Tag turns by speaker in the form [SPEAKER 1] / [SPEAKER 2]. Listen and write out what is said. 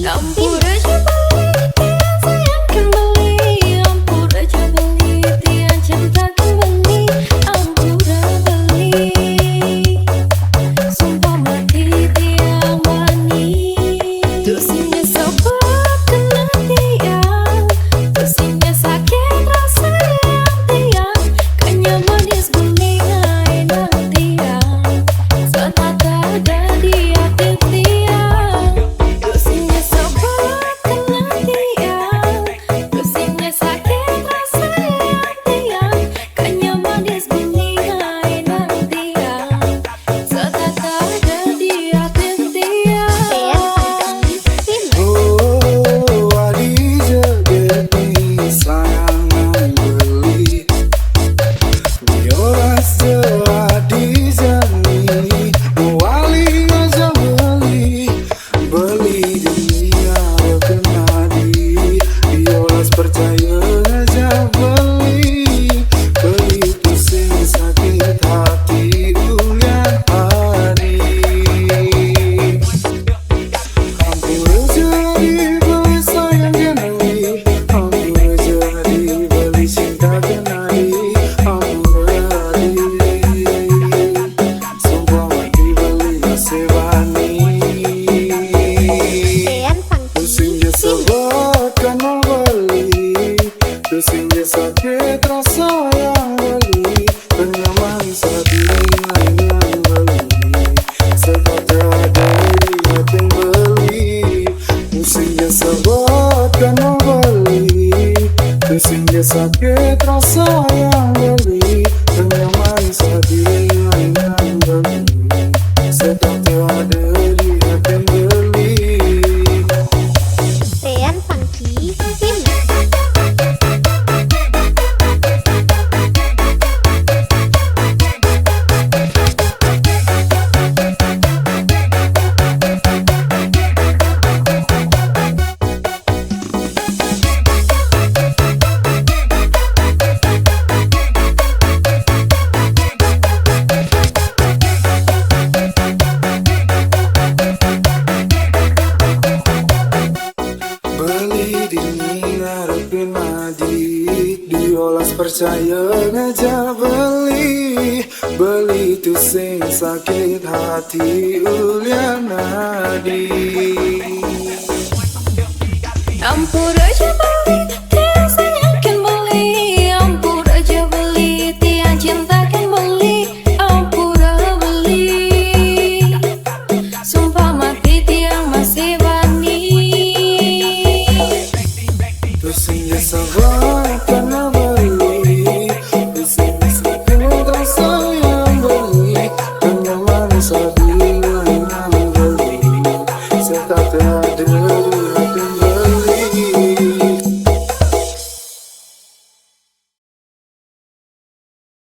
[SPEAKER 1] Ampun aja beli tiang sayang kembali, ampun aja beli tiang cinta kembali, ampun beli sumpah mati tiang wani. Tusinya sebab kena tiang, tusinya sakit rasa yang tiang, kanya manis belingai nang tiang, setata ada di hati tiang. Tusinya sebab kena tiang, tusinya sakit rasa yang tiang, kanya manis belingai nang tiang, setata ada di hati tiang.
[SPEAKER 2] Oh, Adija gede sayangan beli biolas Adija nih wali aja beli dunia kena di biolas percaya aja beli pusing sakit hati ulian hari. Hampir jadi beli sayang kenali, hampir jadi beli cinta kenali, hampir jadi sumpah mati beli asewani. Pusingnya sebab karena beli, pusingnya sakit rasa yang beli, penyaman saat lain yang beli, sekata ada di hati beli. Pusingnya sebab karena beli, pusingnya sakit rasa yang beli, penyaman saat lain yang beli, sekata ada di hati beli.
[SPEAKER 3] Dean Funky Film.
[SPEAKER 2] Beli dingin ngarepin madi, diolas percaya ngajak beli tuh sing sakit hati ulian nadi.
[SPEAKER 1] Ampun aja beli